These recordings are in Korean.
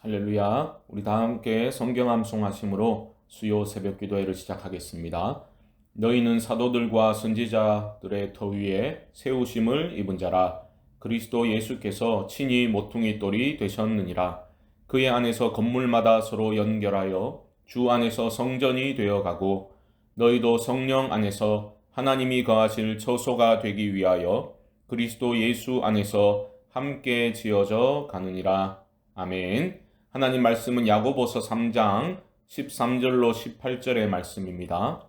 할렐루야. 우리 다 함께 성경 암송하심으로 수요 새벽 기도회를 시작하겠습니다. 너희는 사도들과 선지자들의 터 위에 세우심을 입은 자라. 그리스도 예수께서 친히 모퉁이 돌이 되셨느니라. 그의 안에서 건물마다 서로 연결하여 주 안에서 성전이 되어가고 너희도 성령 안에서 하나님이 거하실 처소가 되기 위하여 그리스도 예수 안에서 함께 지어져 가느니라. 아멘. 하나님 말씀은 야고보서 3장 13절로 18절의 말씀입니다.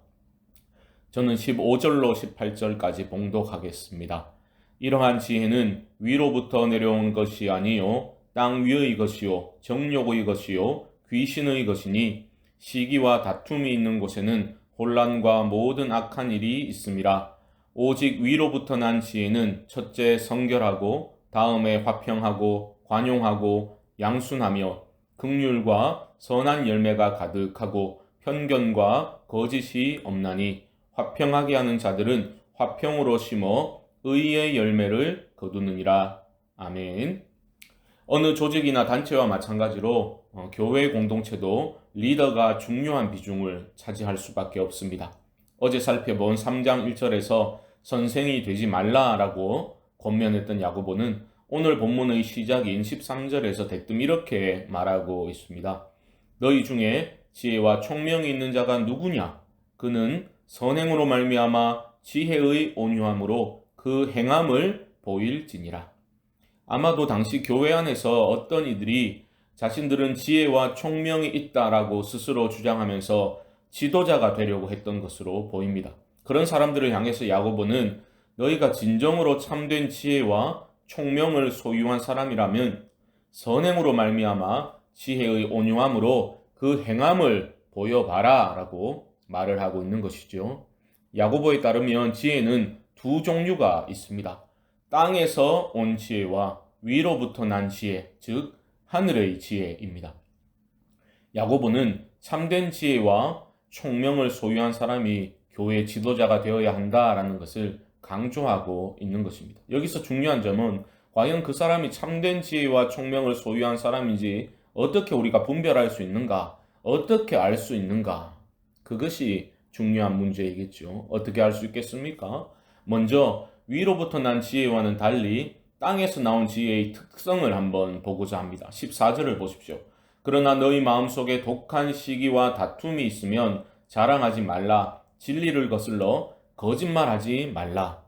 저는 15절로 18절까지 봉독하겠습니다. 이러한 지혜는 위로부터 내려온 것이 아니요 땅 위의 것이요 정욕의 것이요 귀신의 것이니 시기와 다툼이 있는 곳에는 혼란과 모든 악한 일이 있음이라. 오직 위로부터 난 지혜는 첫째 성결하고 다음에 화평하고 관용하고 양순하며 긍휼과 선한 열매가 가득하고 편견과 거짓이 없나니 화평하게 하는 자들은 화평으로 심어 의의 열매를 거두느니라. 아멘. 어느 조직이나 단체와 마찬가지로 교회 공동체도 리더가 중요한 비중을 차지할 수밖에 없습니다. 어제 살펴본 3장 1절에서 선생이 되지 말라라고 권면했던 야고보는 오늘 본문의 시작인 13절에서 대뜸 이렇게 말하고 있습니다. 너희 중에 지혜와 총명이 있는 자가 누구냐? 그는 선행으로 말미암아 지혜의 온유함으로 그 행함을 보일지니라. 아마도 당시 교회 안에서 어떤 이들이 자신들은 지혜와 총명이 있다라고 스스로 주장하면서 지도자가 되려고 했던 것으로 보입니다. 그런 사람들을 향해서 야고보는 너희가 진정으로 참된 지혜와 총명을 소유한 사람이라면 선행으로 말미암아 지혜의 온유함으로 그 행함을 보여봐라 라고 말을 하고 있는 것이죠. 야고보에 따르면 지혜는 두 종류가 있습니다. 땅에서 온 지혜와 위로부터 난 지혜, 즉 하늘의 지혜입니다. 야고보는 참된 지혜와 총명을 소유한 사람이 교회 지도자가 되어야 한다라는 것을 강조하고 있는 것입니다. 여기서 중요한 점은 과연 그 사람이 참된 지혜와 총명을 소유한 사람인지 어떻게 우리가 분별할 수 있는가, 어떻게 알 수 있는가, 그것이 중요한 문제이겠죠. 어떻게 알 수 있겠습니까? 먼저 위로부터 난 지혜와는 달리 땅에서 나온 지혜의 특성을 한번 보고자 합니다. 14절을 보십시오. 그러나 너희 마음속에 독한 시기와 다툼이 있으면 자랑하지 말라. 진리를 거슬러 거짓말하지 말라.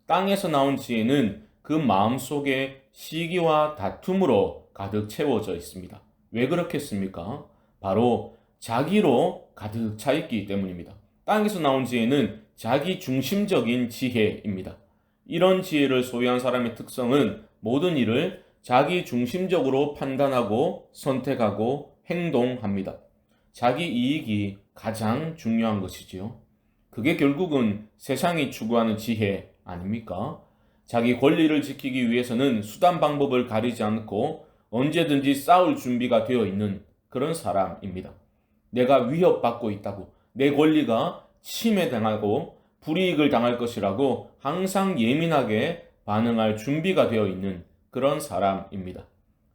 땅에서 나온 지혜는 그 마음속에 시기와 다툼으로 가득 채워져 있습니다. 왜 그렇겠습니까? 바로 자기로 가득 차 있기 때문입니다. 땅에서 나온 지혜는 자기 중심적인 지혜입니다. 이런 지혜를 소유한 사람의 특성은 모든 일을 자기 중심적으로 판단하고 선택하고 행동합니다. 자기 이익이 가장 중요한 것이지요. 그게 결국은 세상이 추구하는 지혜 아닙니까? 자기 권리를 지키기 위해서는 수단 방법을 가리지 않고 언제든지 싸울 준비가 되어 있는 그런 사람입니다. 내가 위협받고 있다고, 내 권리가 침해당하고 불이익을 당할 것이라고 항상 예민하게 반응할 준비가 되어 있는 그런 사람입니다.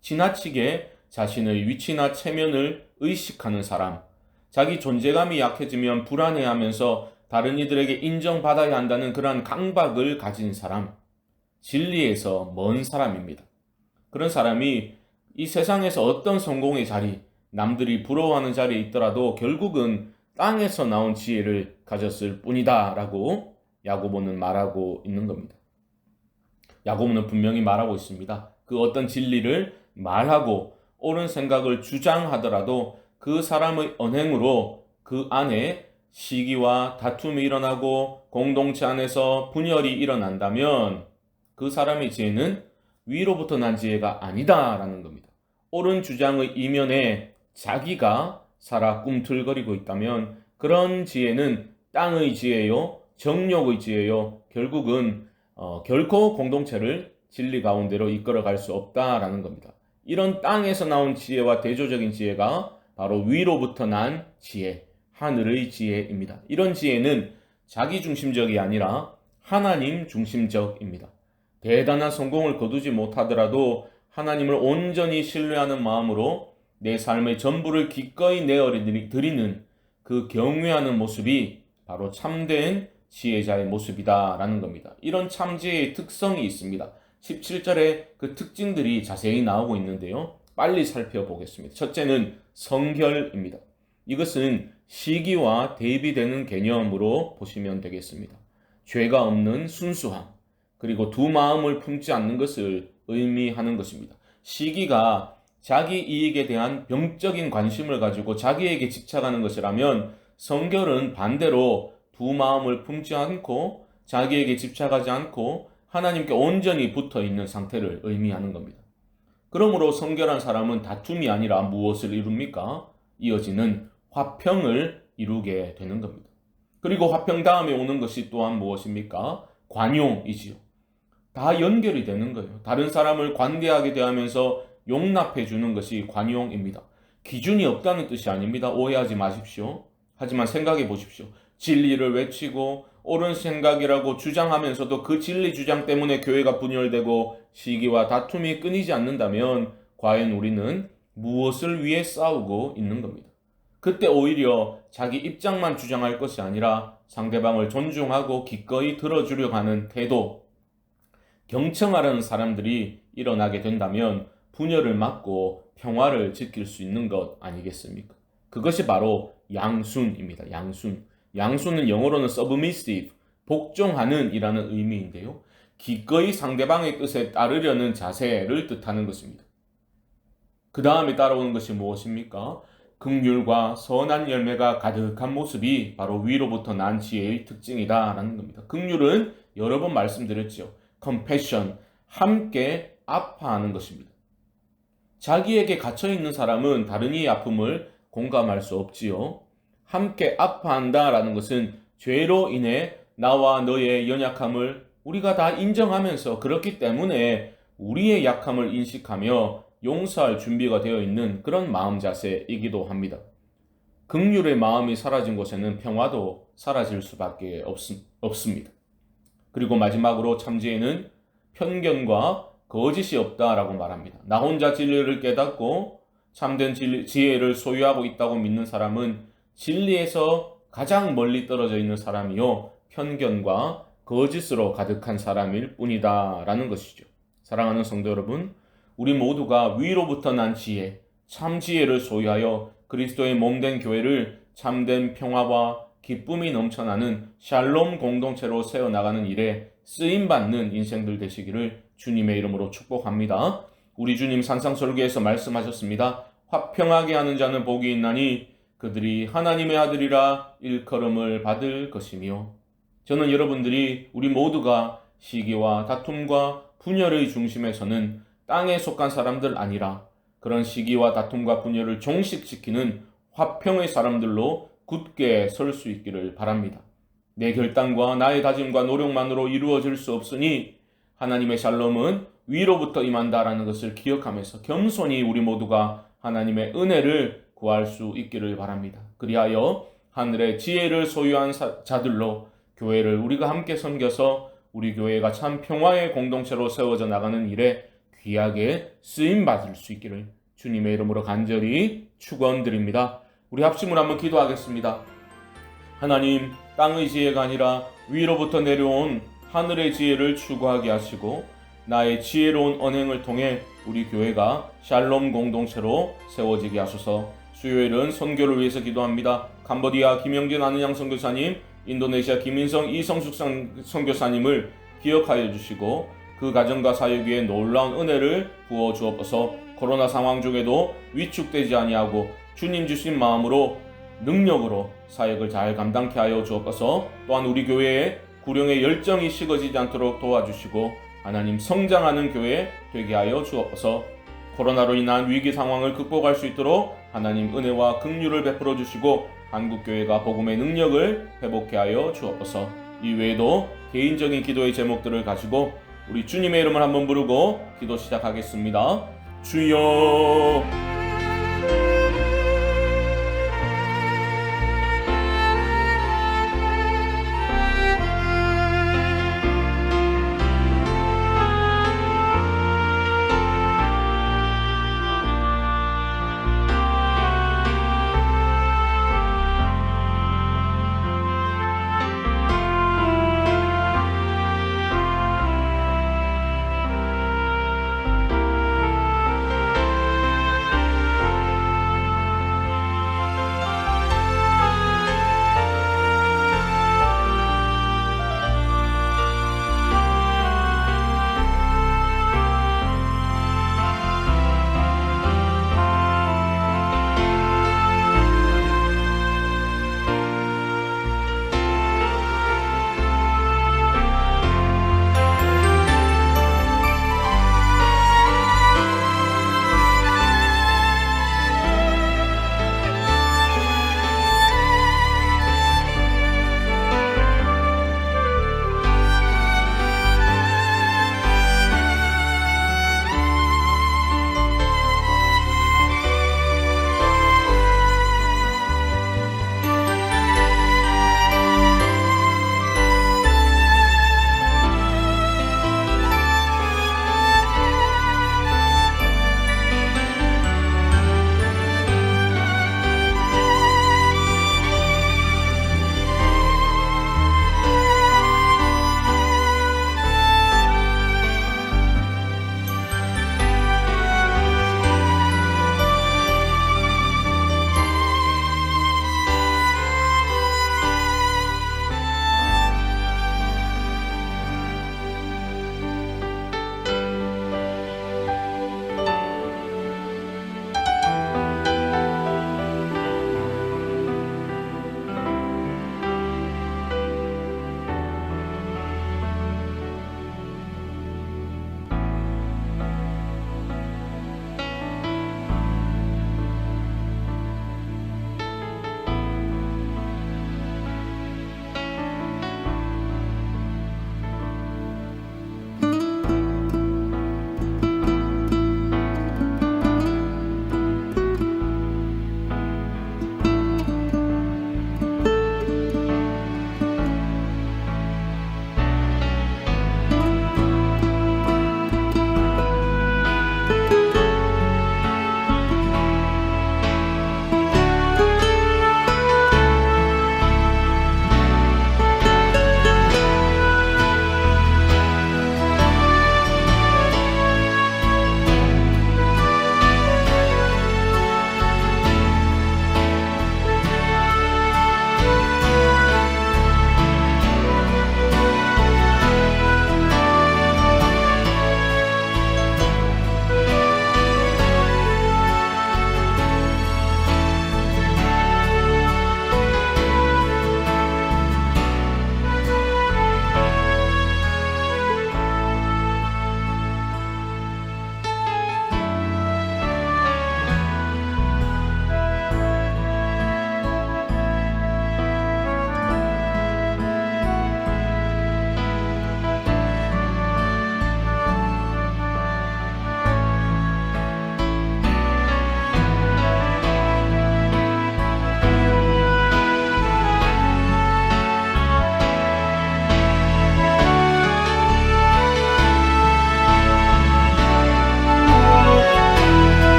지나치게 자신의 위치나 체면을 의식하는 사람, 자기 존재감이 약해지면 불안해하면서 다른 이들에게 인정받아야 한다는 그러한 강박을 가진 사람, 진리에서 먼 사람입니다. 그런 사람이 이 세상에서 어떤 성공의 자리, 남들이 부러워하는 자리에 있더라도 결국은 땅에서 나온 지혜를 가졌을 뿐이다 라고 야고보는 말하고 있는 겁니다. 야고보는 분명히 말하고 있습니다. 그 어떤 진리를 말하고 옳은 생각을 주장하더라도 그 사람의 언행으로 그 안에 시기와 다툼이 일어나고 공동체 안에서 분열이 일어난다면 그 사람의 지혜는 위로부터 난 지혜가 아니다라는 겁니다. 옳은 주장의 이면에 자기가 살아 꿈틀거리고 있다면 그런 지혜는 땅의 지혜요, 정욕의 지혜요, 결국은 결코 공동체를 진리 가운데로 이끌어갈 수 없다라는 겁니다. 이런 땅에서 나온 지혜와 대조적인 지혜가 바로 위로부터 난 지혜, 하늘의 지혜입니다. 이런 지혜는 자기 중심적이 아니라 하나님 중심적입니다. 대단한 성공을 거두지 못하더라도 하나님을 온전히 신뢰하는 마음으로 내 삶의 전부를 기꺼이 내어드리는 그 경외하는 모습이 바로 참된 지혜자의 모습이다라는 겁니다. 이런 참지혜의 특성이 있습니다. 17절에 그 특징들이 자세히 나오고 있는데요. 빨리 살펴보겠습니다. 첫째는 성결입니다. 이것은 시기와 대비되는 개념으로 보시면 되겠습니다. 죄가 없는 순수함, 그리고 두 마음을 품지 않는 것을 의미하는 것입니다. 시기가 자기 이익에 대한 병적인 관심을 가지고 자기에게 집착하는 것이라면, 성결은 반대로 두 마음을 품지 않고 자기에게 집착하지 않고 하나님께 온전히 붙어있는 상태를 의미하는 겁니다. 그러므로 성결한 사람은 다툼이 아니라 무엇을 이룹니까? 이어지는 화평을 이루게 되는 겁니다. 그리고 화평 다음에 오는 것이 또한 무엇입니까? 관용이지요. 다 연결이 되는 거예요. 다른 사람을 관대하게 대하면서 용납해 주는 것이 관용입니다. 기준이 없다는 뜻이 아닙니다. 오해하지 마십시오. 하지만 생각해 보십시오. 진리를 외치고 옳은 생각이라고 주장하면서도 그 진리 주장 때문에 교회가 분열되고 시기와 다툼이 끊이지 않는다면 과연 우리는 무엇을 위해 싸우고 있는 겁니다. 그때 오히려 자기 입장만 주장할 것이 아니라 상대방을 존중하고 기꺼이 들어주려고 하는 태도, 경청하려는 사람들이 일어나게 된다면 분열을 막고 평화를 지킬 수 있는 것 아니겠습니까? 그것이 바로 양순입니다. 양순은 영어로는 submissive, 복종하는 이라는 의미인데요. 기꺼이 상대방의 뜻에 따르려는 자세를 뜻하는 것입니다. 그 다음에 따라오는 것이 무엇입니까? 긍휼과 선한 열매가 가득한 모습이 바로 위로부터 난 지혜의 특징이다라는 겁니다. 긍휼은 여러 번 말씀드렸죠. compassion, 함께 아파하는 것입니다. 자기에게 갇혀있는 사람은 다른 이의 아픔을 공감할 수 없지요. 함께 아파한다라는 것은 죄로 인해 나와 너의 연약함을 우리가 다 인정하면서 그렇기 때문에 우리의 약함을 인식하며 용서할 준비가 되어 있는 그런 마음 자세이기도 합니다. 긍휼의 마음이 사라진 곳에는 평화도 사라질 수밖에 없습니다. 그리고 마지막으로 참지혜는 편견과 거짓이 없다라고 말합니다. 나 혼자 진리를 깨닫고 참된 지혜를 소유하고 있다고 믿는 사람은 진리에서 가장 멀리 떨어져 있는 사람이요, 편견과 거짓으로 가득한 사람일 뿐이다 라는 것이죠. 사랑하는 성도 여러분, 우리 모두가 위로부터 난 지혜, 참 지혜를 소유하여 그리스도의 몸된 교회를 참된 평화와 기쁨이 넘쳐나는 샬롬 공동체로 세워나가는 일에 쓰임받는 인생들 되시기를 주님의 이름으로 축복합니다. 우리 주님 산상설교에서 말씀하셨습니다. 화평하게 하는 자는 복이 있나니 그들이 하나님의 아들이라 일컬음을 받을 것이며, 저는 여러분들이 우리 모두가 시기와 다툼과 분열의 중심에 서는 땅에 속한 사람들 아니라 그런 시기와 다툼과 분열을 종식시키는 화평의 사람들로 굳게 설 수 있기를 바랍니다. 내 결단과 나의 다짐과 노력만으로 이루어질 수 없으니 하나님의 샬롬은 위로부터 임한다라는 것을 기억하면서 겸손히 우리 모두가 하나님의 은혜를 구할 수 있기를 바랍니다. 그리하여 하늘의 지혜를 소유한 자들로 교회를 우리가 함께 섬겨서 우리 교회가 참 평화의 공동체로 세워져 나가는 일에 귀하게 쓰임받을 수 있기를 주님의 이름으로 간절히 축원드립니다. 우리 합심을 한번 기도하겠습니다. 하나님, 땅의 지혜가 아니라 위로부터 내려온 하늘의 지혜를 추구하게 하시고 나의 지혜로운 언행을 통해 우리 교회가 샬롬 공동체로 세워지게 하소서. 수요일은 선교를 위해서 기도합니다. 캄보디아 김영진 안은양 선교사님, 인도네시아 김인성 이성숙 선교사님을 기억하여 주시고 그 가정과 사역 위에 놀라운 은혜를 부어 주옵소서. 코로나 상황 중에도 위축되지 아니하고 주님 주신 마음으로 능력으로 사역을 잘 감당케 하여 주옵소서. 또한 우리 교회에 구령의 열정이 식어지지 않도록 도와주시고 하나님 성장하는 교회 되게 하여 주옵소서. 코로나로 인한 위기 상황을 극복할 수 있도록 하나님 은혜와 긍휼을 베풀어 주시고 한국교회가 복음의 능력을 회복케 하여 주옵소서. 이 외에도 개인적인 기도의 제목들을 가지고 우리 주님의 이름을 한번 부르고 기도 시작하겠습니다. 주여